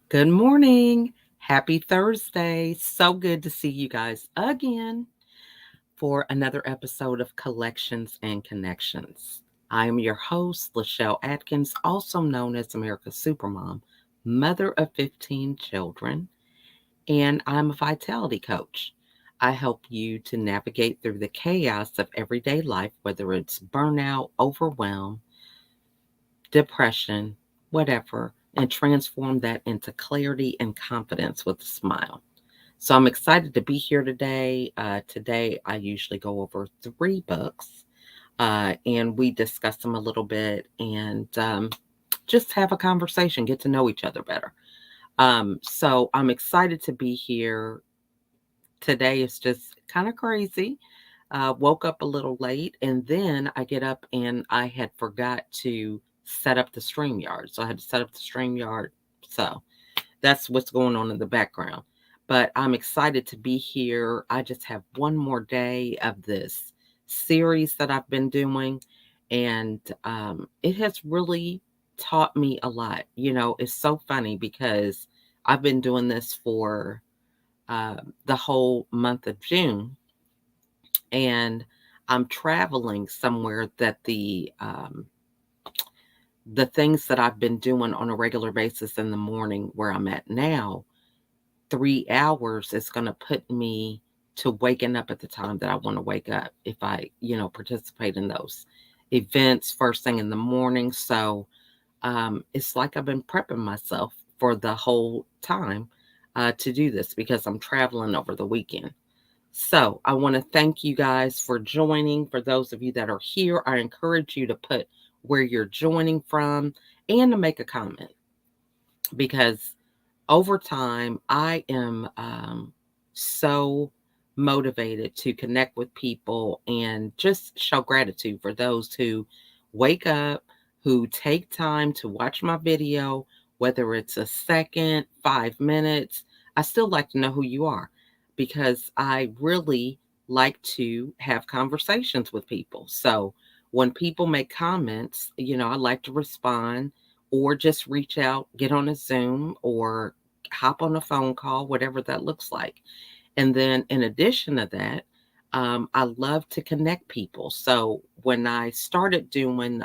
Good morning. Happy Thursday. So good to see you guys again for another episode of Collections and Connections. I am your host, Lachelle Atkins, also known as America's Supermom, mother of 15 children, and I'm a vitality coach. I help you to navigate through the chaos of everyday life, whether it's burnout, overwhelm, depression, whatever, and transform that into clarity and confidence with a smile. So I'm excited to be here today. Today, I usually go over three books and we discuss them a little bit and just have a conversation, get to know each other better. So I'm excited to be here. Today is just kind of crazy. Woke up a little late and then I get up and I had forgot to set up the StreamYard. So I had to set up the StreamYard. So that's what's going on in the background. But I'm excited to be here. I just have one more day of this series that I've been doing, and it has really taught me a lot. It's so funny because I've been doing this for the whole month of June, and I'm traveling somewhere that the things that I've been doing on a regular basis in the morning where I'm at now 3 hours is going to put me to waking up at the time that I want to wake up if I, participate in those events first thing in the morning. So it's like I've been prepping myself for the whole time to do this because I'm traveling over the weekend. So I want to thank you guys for joining. For those of you that are here, I encourage you to put where you're joining from and to make a comment because over time, I am so motivated to connect with people and just show gratitude for those who wake up, who take time to watch my video, whether it's a second, 5 minutes. I still like to know who you are because I really like to have conversations with people. So when people make comments, I like to respond or just reach out, get on a Zoom or hop on a phone call, whatever that looks like. And then in addition to that, I love to connect people. So when I started doing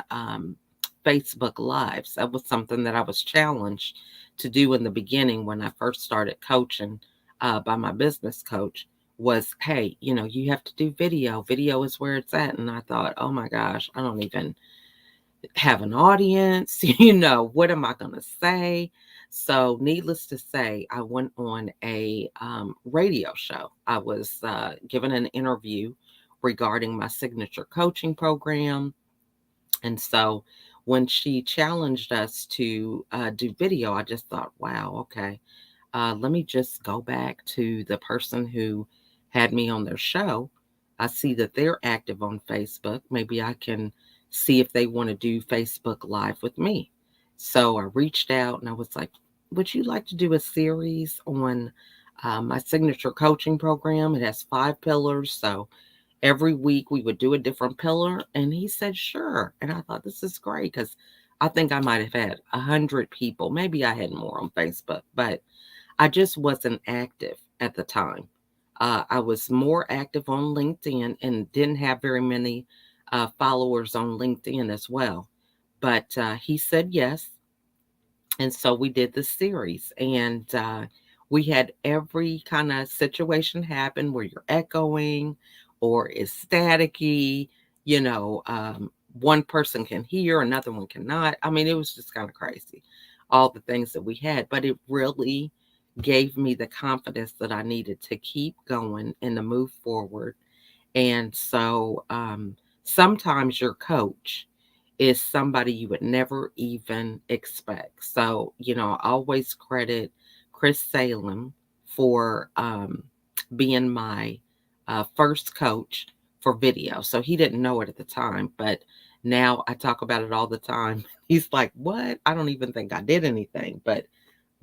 Facebook Lives, that was something that I was challenged to do in the beginning when I first started coaching by my business coach was, hey, you have to do video. Video is where it's at. And I thought, oh my gosh, I don't even have an audience, what am I going to say? So, needless to say, I went on a radio show. I was given an interview regarding my signature coaching program. And so, when she challenged us to do video, I just thought, wow, okay, let me just go back to the person who had me on their show. I see that they're active on Facebook. Maybe I can see if they want to do Facebook Live with me. So I reached out and I was like, would you like to do a series on my signature coaching program? It has 5 pillars. So every week we would do a different pillar. And he said, sure. And I thought, this is great because I think I might have had 100 people. Maybe I had more on Facebook, but I just wasn't active at the time. I was more active on LinkedIn and didn't have very many followers on LinkedIn as well. But he said yes. And so we did the series. And we had every kind of situation happen where you're echoing or is staticky. One person can hear, another one cannot. I mean, it was just kind of crazy, all the things that we had. But it really gave me the confidence that I needed to keep going and to move forward. And so sometimes your coach is somebody you would never even expect. So, I always credit Chris Salem for being my first coach for video. So he didn't know it at the time, but now I talk about it all the time. He's like, what? I don't even think I did anything. But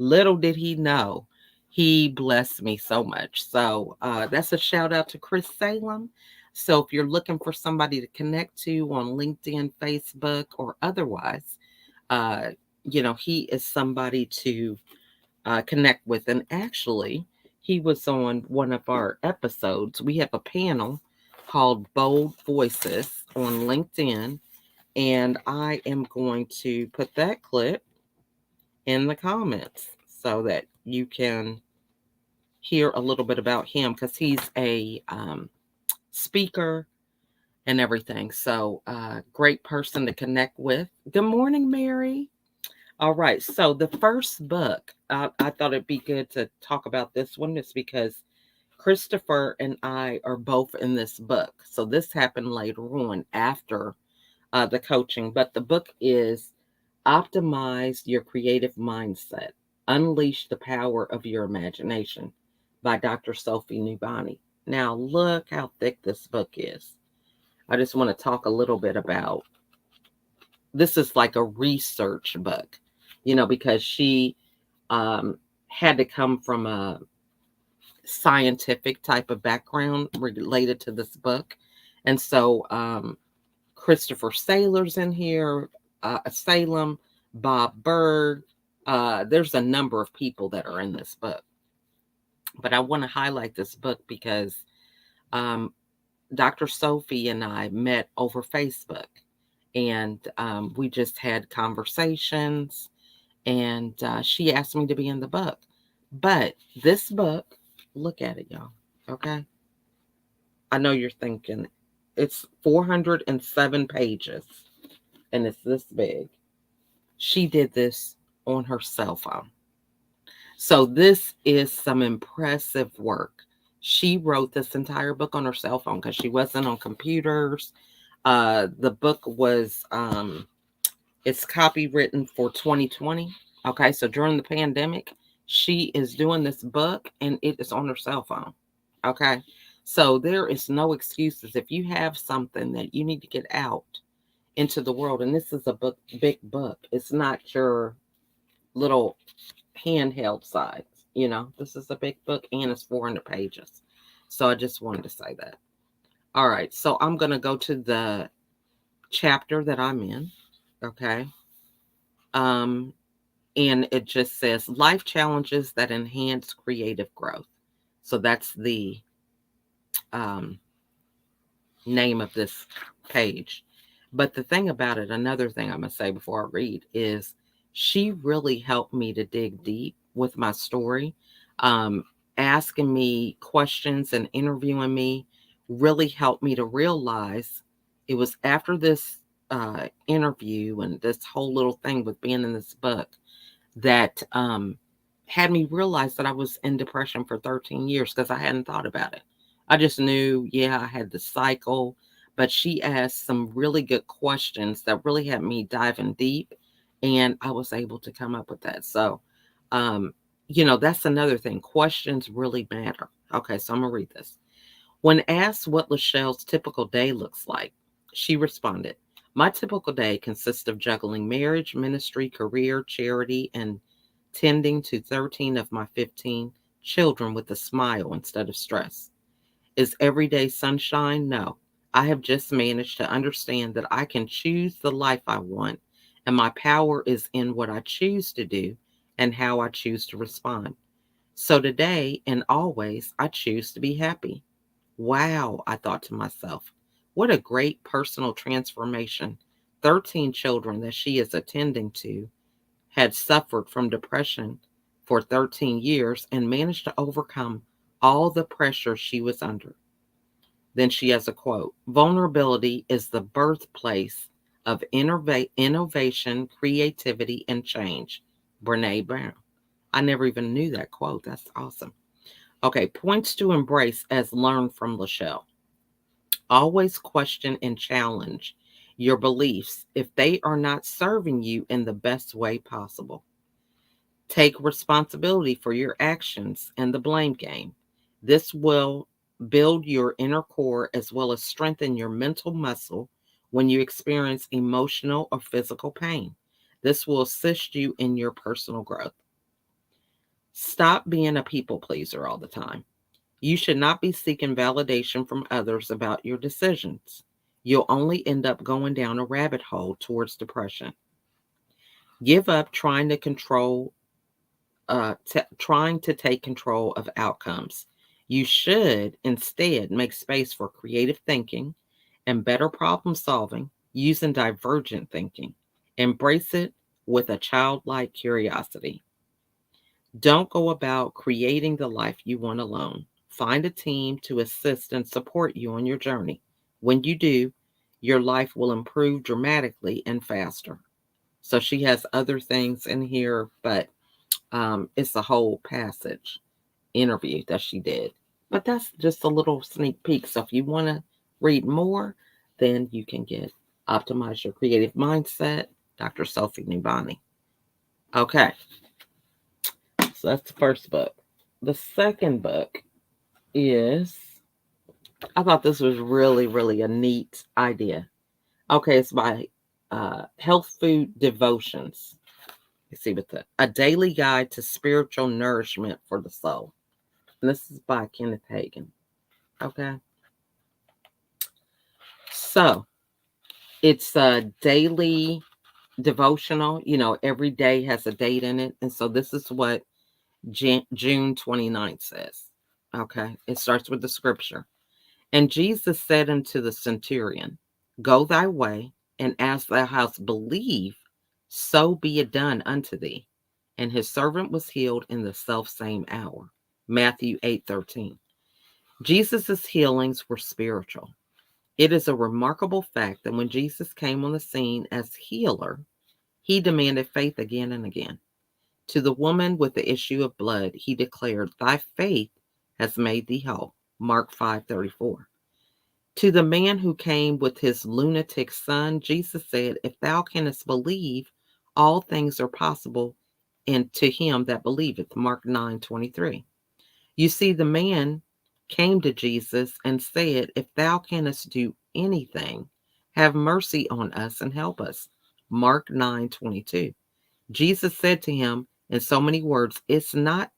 little did he know, he blessed me so much. So that's a shout out to Chris Salem. So if you're looking for somebody to connect to on LinkedIn, Facebook, or otherwise, uh, he is somebody to connect with. And actually, he was on one of our episodes. We have a panel called Bold Voices on LinkedIn, and I am going to put that clip in the comments so that you can hear a little bit about him, because he's a speaker and everything. So, great person to connect with. Good morning, Mary. All right. So, the first book, I thought it'd be good to talk about this one, is because Christopher and I are both in this book. So, this happened later on after the coaching, but the book is Optimize Your Creative Mindset, Unleash the Power of Your Imagination by Dr. Sophie Nubani. Now, look how thick this book is. I just want to talk a little bit about this. Is like a research book, because she had to come from a scientific type of background related to this book. And so Christopher Saylor's in here, Salem, Bob Berg. There's a number of people that are in this book. But I want to highlight this book because um, Dr. Sophie and I met over Facebook, and we just had conversations, and she asked me to be in the book. But this book, look at it, y'all. Okay. I know you're thinking it's 407 pages and it's this big. She did this on her cell phone. So this is some impressive work. She wrote this entire book on her cell phone because she wasn't on computers. The book was it's copywritten for 2020. Okay, so during the pandemic, she is doing this book and it is on her cell phone. Okay, so there is no excuses. If you have something that you need to get out into the world, and this is a book, big book, it's not your little handheld size. This is a big book and it's 400 pages. So I just wanted to say that. All right, so I'm going to go to the chapter that I'm in. Okay. Um, and it just says life challenges that enhance creative growth. So that's the um, name of this page. But the thing about it, another thing I'm going to say before I read, is she really helped me to dig deep with my story. Um, Asking me questions and interviewing me really helped me to realize it was after this interview and this whole little thing with being in this book that had me realize that I was in depression for 13 years because I hadn't thought about it. I just knew, yeah, I had the cycle, but she asked some really good questions that really had me diving deep, and I was able to come up with that. So, um, that's another thing. Questions really matter. Okay, so I'm going to read this. When asked what Lachelle's typical day looks like, she responded, "My typical day consists of juggling marriage, ministry, career, charity, and tending to 13 of my 15 children with a smile instead of stress. Is every day sunshine? No. I have just managed to understand that I can choose the life I want, and my power is in what I choose to do and how I choose to respond. So today and always, I choose to be happy." Wow, I thought to myself, what a great personal transformation. 13 children that she is attending to had suffered from depression for 13 years and managed to overcome all the pressure she was under. Then she has a quote: "Vulnerability is the birthplace of innovation, creativity, and change." Brene Brown. I never even knew that quote. That's awesome. Okay, points to embrace as learned from Lachelle. Always question and challenge your beliefs if they are not serving you in the best way possible. Take responsibility for your actions and the blame game. This will build your inner core as well as strengthen your mental muscle when you experience emotional or physical pain. This will assist you in your personal growth. Stop being a people pleaser all the time. You should not be seeking validation from others about your decisions. You'll only end up going down a rabbit hole towards depression. Give up trying to control trying to take control of outcomes. You should instead make space for creative thinking and better problem solving using divergent thinking. Embrace it with a childlike curiosity. Don't go about creating the life you want alone. Find a team to assist and support you on your journey. When you do, your life will improve dramatically and faster. So she has other things in here, but it's a whole passage interview that she did. But that's just a little sneak peek. So if you want to read more, then you can get Optimize Your Creative Mindset, Dr. Sophie Nubani. Okay, so that's the first book. The second book is, I thought this was really, really a neat idea. Okay, it's by Health Food Devotions. Let's see what the A Daily Guide to Spiritual Nourishment for the Soul. And this is by Kenneth Hagin. Okay. So it's a daily devotional. Every day has a date in it. And so this is what June 29th says. Okay. It starts with the scripture. And Jesus said unto the centurion, Go thy way, and as thou hast believed, so be it done unto thee. And his servant was healed in the selfsame hour. Matthew 8:13. Jesus' healings were spiritual. It is a remarkable fact that when Jesus came on the scene as healer, he demanded faith again and again. To the woman with the issue of blood, he declared, Thy faith has made thee whole. Mark 5:34. To the man who came with his lunatic son, Jesus said, If thou canst believe, all things are possible and to him that believeth. Mark 9:23. You see, the man came to Jesus and said, If thou canst do anything, have mercy on us and help us. Mark 9:22. Jesus said to him in so many words, It's not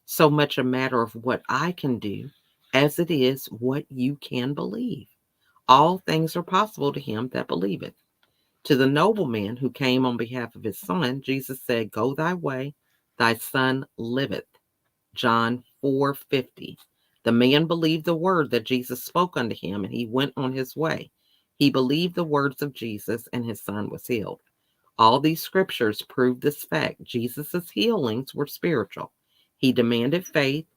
so much a matter of what I can do as it is what you can believe. All things are possible to him that believeth. To the nobleman who came on behalf of his son, Jesus said, Go thy way, thy son liveth. John 4:50. The man believed the word that Jesus spoke unto him, and he went on his way. He believed the words of Jesus, and his son was healed. All these scriptures prove this fact. Jesus' healings were spiritual. He demanded faith,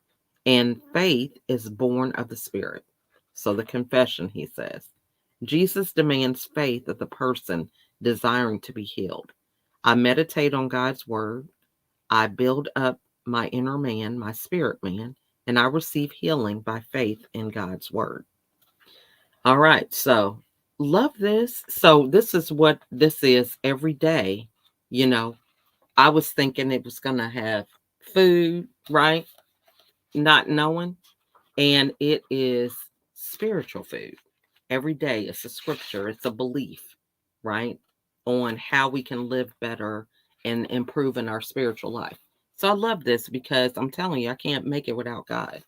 and faith is born of the Spirit. So the confession, he says. Jesus demands faith of the person desiring to be healed. I meditate on God's word. I build up my inner man, my spirit man, and I receive healing by faith in God's word. All right, so love this. So this is what this is every day. You know, I was thinking it was going to have food, right? Not knowing. And it is spiritual food. Every day it's a scripture, it's a belief, right? On how we can live better and improve in our spiritual life. So I love this because I'm telling you, I can't make it without God.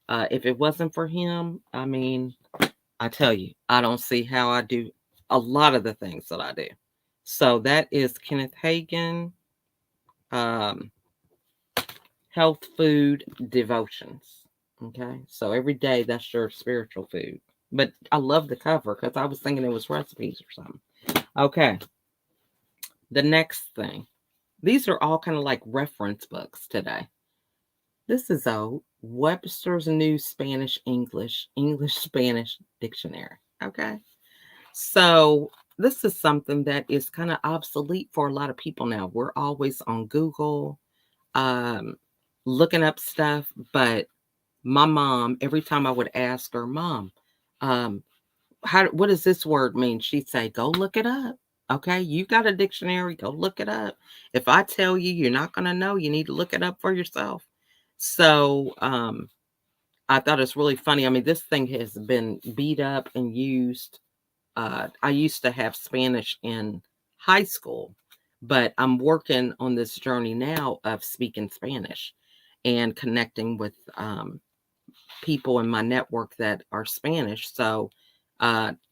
If it wasn't for him, I mean, I tell you, I don't see how I do a lot of the things that I do. So that is Kenneth Hagin, um, Health Food Devotions. Okay, so every day that's your spiritual food. But I love the cover because I was thinking it was recipes or something. Okay, the next thing. These are all kind of like reference books today. This is a Webster's New Spanish English Spanish Dictionary. Okay, so this is something that is kind of obsolete for a lot of people now. We're always on Google, um, looking up stuff, but my mom, every time I would ask her, Mom, um, what does this word mean? She'd say, Go look it up. Okay, you got a dictionary, go look it up. If I tell you you're not going to know, you need to look it up for yourself. So I thought it's really funny. I mean, this thing has been beat up and used. I used to have Spanish in high school, but I'm working on this journey now of speaking Spanish and connecting with people in my network that are Spanish. So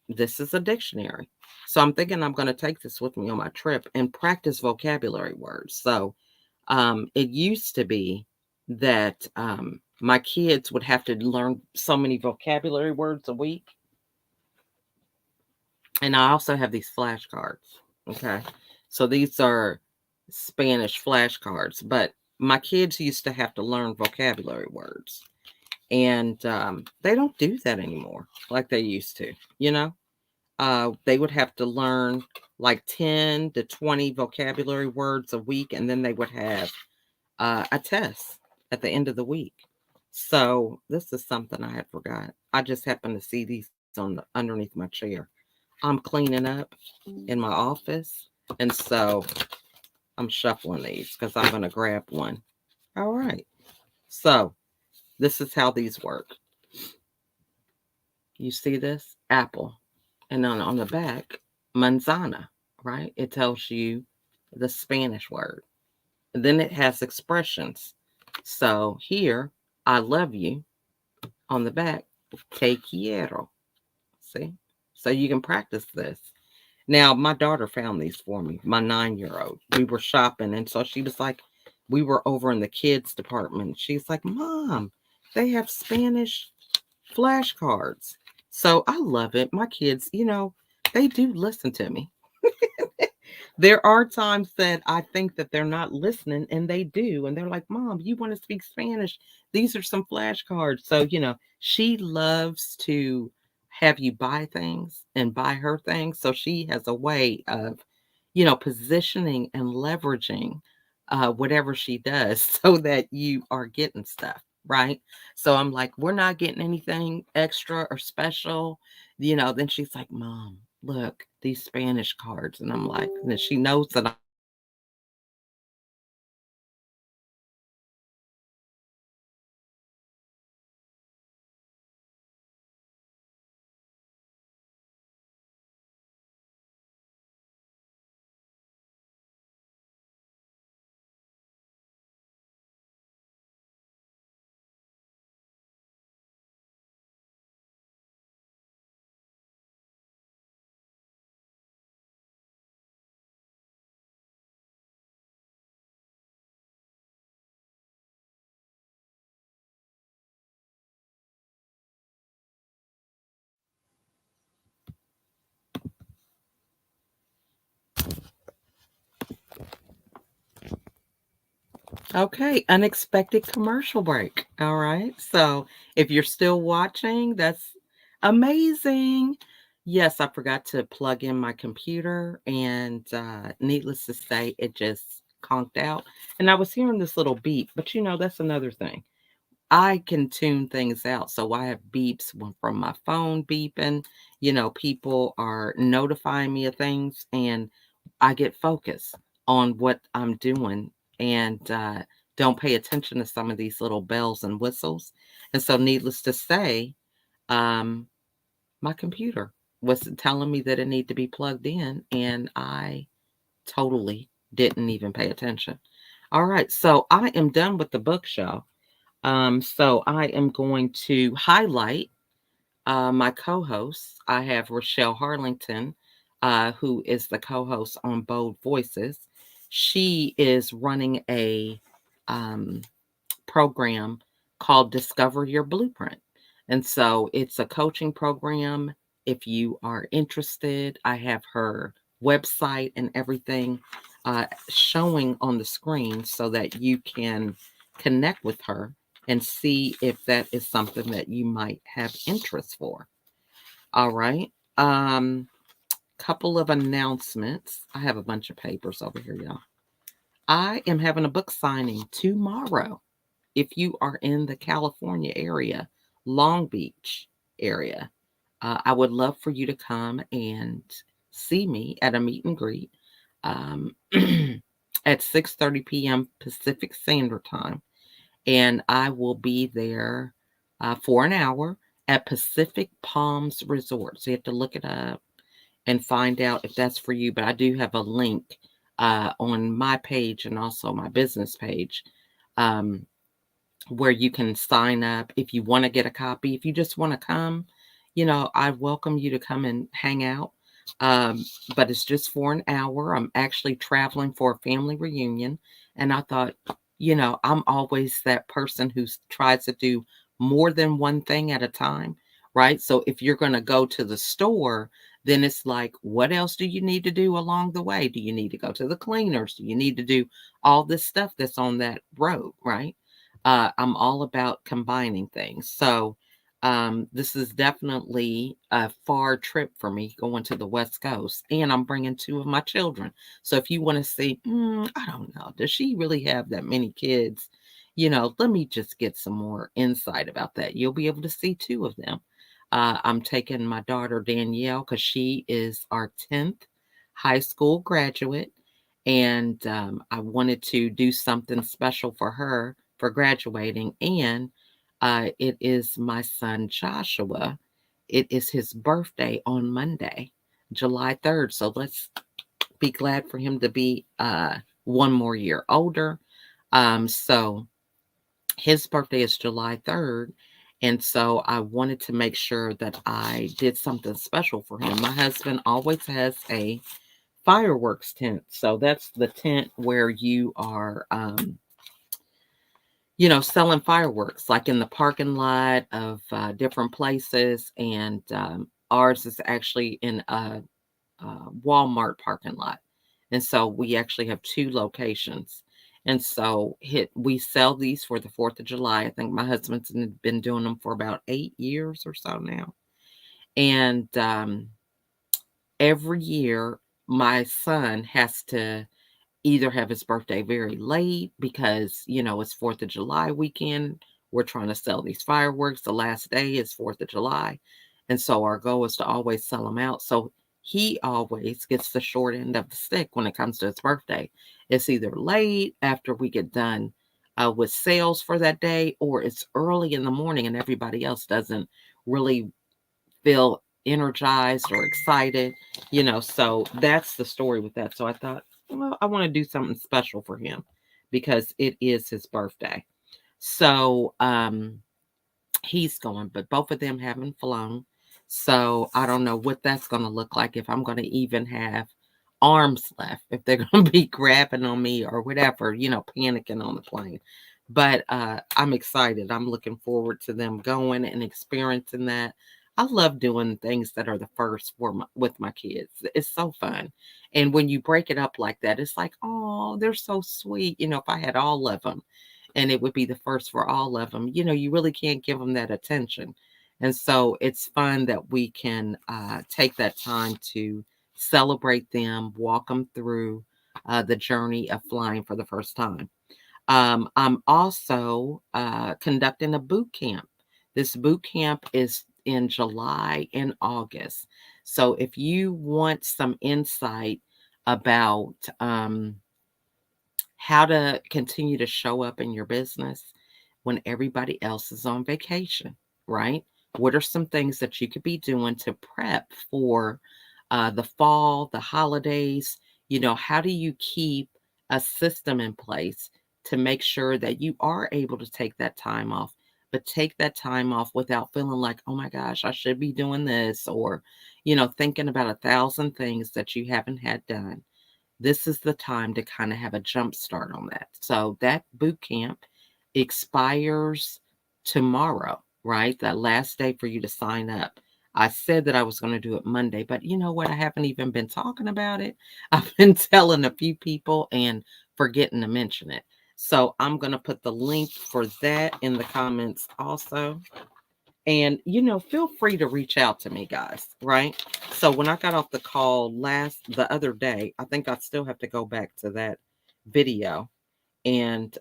this is a dictionary. So I'm thinking I'm going to take this with me on my trip and practice vocabulary words. So It used to be that my kids would have to learn so many vocabulary words a week. And I also have these flashcards. Okay. So these are Spanish flashcards, but my kids used to have to learn vocabulary words. And they don't do that anymore like they used to, you know? They would have to learn like 10 to 20 vocabulary words a week, and then they would have a test at the end of the week. So this is something I had forgot. I just happened to see these on underneath my chair. I'm cleaning up in my office, and so I'm shuffling these because I'm going to grab one. All right. So this is how these work. You see this? Apple. And then on the back, manzana, right? It tells you the Spanish word. And then it has expressions. So here, I love you. On the back, te quiero. See? So you can practice this. Now, my daughter found these for me, my 9-year-old. We were shopping, and so she was like, we were over in the kids department. She's like, Mom, they have Spanish flashcards. So I love it. My kids, they do listen to me. There are times that I think that they're not listening, and they do. And they're like, Mom, you want to speak Spanish? These are some flashcards. So, she loves to have you buy things and buy her things. So she has a way of, positioning and leveraging whatever she does so that you are getting stuff. Right. So I'm like, we're not getting anything extra or special. Then she's like, Mom, look, these Spanish cards. And I'm like, and then she knows that. Okay, unexpected commercial break. All right. So if you're still watching, that's amazing. Yes, I forgot to plug in my computer, and needless to say, it just conked out. And I was hearing this little beep, but that's another thing. I can tune things out. So I have beeps from my phone beeping. People are notifying me of things, and I get focused on what I'm doing, and don't pay attention to some of these little bells and whistles. And so, needless to say, um, my computer was telling me that it needed to be plugged in, and I totally didn't even pay attention. All right, so I am done with the book show. So I am going to highlight my co-hosts. I have Rochelle Harlington, who is the co-host on Bold Voices. She is running a um, program called Discover Your Blueprint. And so it's a coaching program. If you are interested, I have her website and everything showing on the screen so that you can connect with her and see if that is something that you might have interest for. All right. Couple of announcements. I have a bunch of papers over here, y'all. I am having a book signing tomorrow. If you are in the California area, Long Beach area, I would love for you to come and see me at a meet and greet um, at 6:30 p.m. Pacific Standard Time, and I will be there for an hour at Pacific Palms Resort. So you have to look it up and find out if that's for you. But I do have a link on my page and also my business page. Where you can sign up if you want to get a copy. If you just want to come, I welcome you to come and hang out. Um, but it's just for an hour. I'm actually traveling for a family reunion. And I thought, I'm always that person who tries to do more than one thing at a time, right? So if you're going to go to the store, then it's like, what else do you need to do along the way? Do you need to go to the cleaners? Do you need to do all this stuff that's on that road, right? I'm all about combining things. So this is definitely a far trip for me going to the West Coast, and I'm bringing two of my children. So if you want to see, I don't know, does she really have that many kids? Let me just get some more insight about that. You'll be able to see two of them. I'm taking my daughter Danielle because she is our 10th high school graduate. And I wanted to do something special for her for graduating. And it is my son Joshua. It is his birthday on Monday, July 3rd. So let's be glad for him to be one more year older. So his birthday is July 3rd. And so I wanted to make sure that I did something special for him. My husband always has a fireworks tent. So that's the tent where you are, selling fireworks, like in the parking lot of different places. And ours is actually in a Walmart parking lot. And so we actually have two locations. And so we sell these for the 4th of July. I think my husband's been doing them for about 8 years or so now. And every year, my son has to either have his birthday very late because, it's 4th of July weekend. We're trying to sell these fireworks. The last day is 4th of July. And so our goal is to always sell them out. So he always gets the short end of the stick when it comes to his birthday. It's either late after we get done with sales for that day, or it's early in the morning and everybody else doesn't really feel energized or excited, so that's the story with that. So I thought, well, I want to do something special for him because it is his birthday. So he's going, but both of them haven't flown. So I don't know what that's going to look like, if I'm going to even have arms left, if they're going to be grabbing on me or whatever, panicking on the plane. But I'm excited. I'm looking forward to them going and experiencing that. I love doing things that are the first with my kids. It's so fun. And when you break it up like that, it's like, oh, they're so sweet. If I had all of them, and it would be the first for all of them, you really can't give them that attention. And so it's fun that we can take that time to celebrate them, walk them through the journey of flying for the first time. I'm also conducting a boot camp. This boot camp is in July and August. So if you want some insight about how to continue to show up in your business when everybody else is on vacation, right? What are some things that you could be doing to prep for the fall, the holidays? How do you keep a system in place to make sure that you are able to take that time off, but take that time off without feeling like, oh my gosh, I should be doing this, or, thinking about 1,000 things that you haven't had done. This is the time to kind of have a jump start on that. So that boot camp expires tomorrow, right? That last day for you to sign up. I said that I was going to do it Monday, but you know what? I haven't even been talking about it. I've been telling a few people and forgetting to mention it. So I'm going to put the link for that in the comments also. And, feel free to reach out to me, guys, right? So when I got off the call the other day, I think I still have to go back to that video and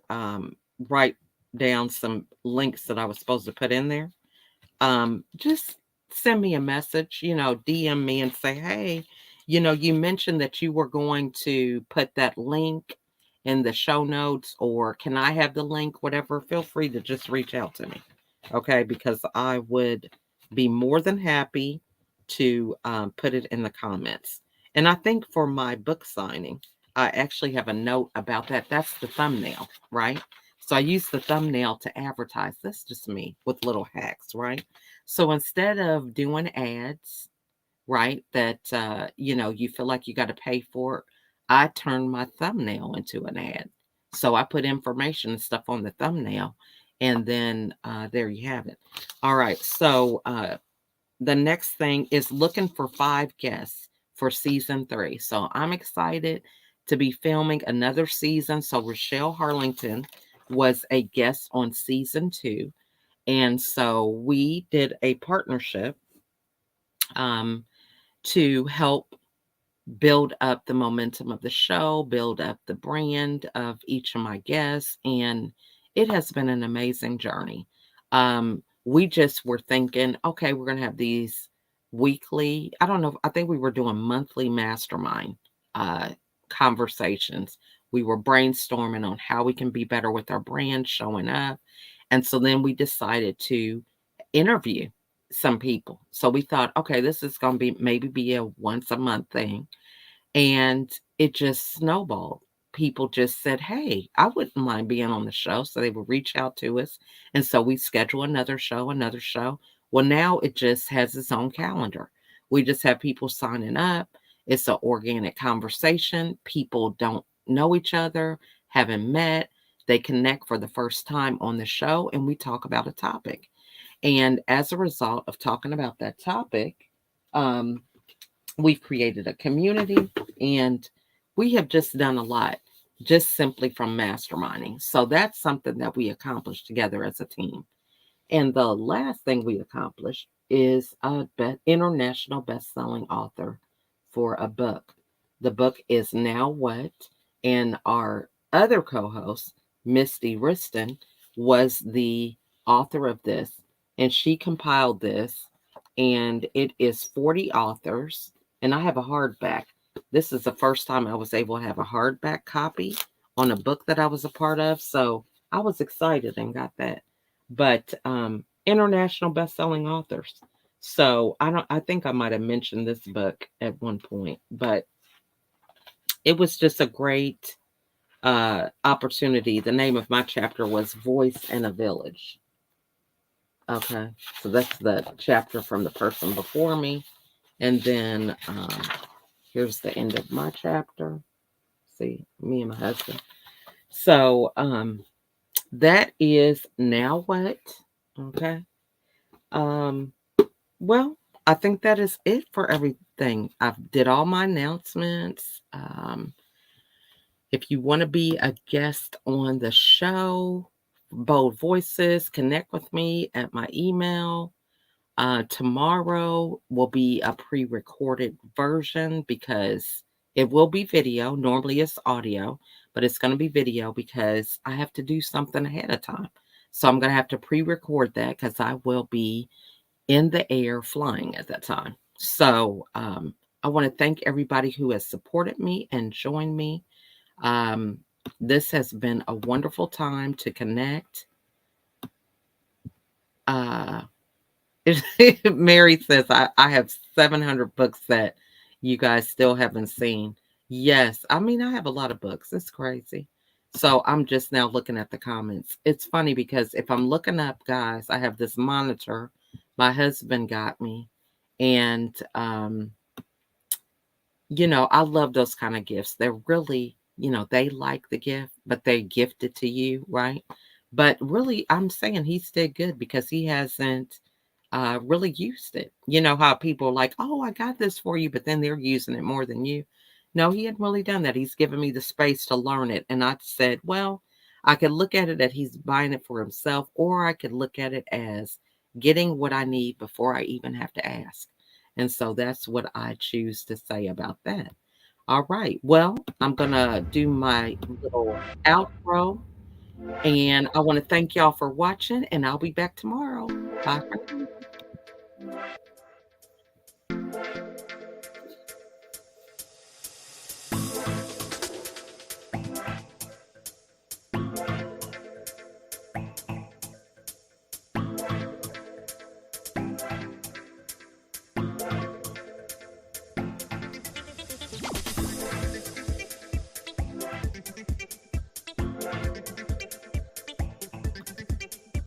write down some links that I was supposed to put in there. Just send me a message, DM me and say, hey, you mentioned that you were going to put that link in the show notes, or can I have the link, whatever. Feel free to just reach out to me. Okay, because I would be more than happy to put it in the comments. And I think for my book signing, I actually have a note about that. That's the thumbnail, right? So I use the thumbnail to advertise. That's just me with little hacks, right? So instead of doing ads, right, that you feel like you got to pay for it, I turn my thumbnail into an ad. So I put information and stuff on the thumbnail, and then there you have it. All right. So the next thing is looking for 5 guests for season 3. So I'm excited to be filming another season. So Rochelle Harlington was a guest on season 2. And so we did a partnership um, to help build up the momentum of the show, build up the brand of each of my guests, and it has been an amazing journey. We just were thinking, okay, we're going to have these weekly, I don't know, I think we were doing monthly mastermind uh, conversations. We were brainstorming on how we can be better with our brand showing up. And so then we decided to interview some people. So we thought, okay, this is going to be maybe be a once a month thing, and it just snowballed. People just said, "Hey, I wouldn't mind being on the show." So they would reach out to us. And so we schedule another show, another show. Well, now it just has its own calendar. We just have people signing up. It's an organic conversation. People don't know each other, haven't met. They connect for the first time on the show, and we talk about a topic. And as a result of talking about that topic, um, we've created a community, and we have just done a lot just simply from masterminding. So that's something that we accomplished together as a team. And the last thing we accomplished is a international best-selling author for a book. The book is Now What? And our other co-host, Misty Riston, was the author of this. And she compiled this, and it is 40 authors. And I have a hardback. This is the first time I was able to have a hardback copy on a book that I was a part of. So I was excited and got that. But international best-selling authors. So I think I might have mentioned this book at one point, but it was just a great opportunity. The name of my chapter was Voice in a Village. Okay. So that's the chapter from the person before me. And then here's the end of my chapter. See, me and my husband. So that is Now What? Okay. Um Well, I think that is it for everything. I've did all my announcements. If you want to be a guest on the show, Bold Voices, connect with me at my email. Tomorrow will be a pre-recorded version because it will be video. Normally it's audio, but it's going to be video because I have to do something ahead of time. So I'm going to have to pre-record that because I will be in the air flying at that time. So I want to thank everybody who has supported me and joined me. Um, this has been a wonderful time to connect. Uh, Mary says, I have 700 books that you guys still haven't seen. Yes, I mean, I have a lot of books. It's crazy. So I'm just now looking at the comments. It's funny because if I'm looking up, guys, I have this monitor my husband got me. And, I love those kind of gifts. They're really, they like the gift, but they gift it to you, right? But really, I'm saying he's did good because he hasn't really used it. You know how people are like, oh, I got this for you, but then they're using it more than you. No, he hadn't really done that. He's given me the space to learn it. And I said, well, I could look at it that he's buying it for himself, or I could look at it as getting what I need before I even have to ask. And so that's what I choose to say about that. All right. Well, I'm going to do my little outro, and I want to thank y'all for watching, and I'll be back tomorrow. Bye for now.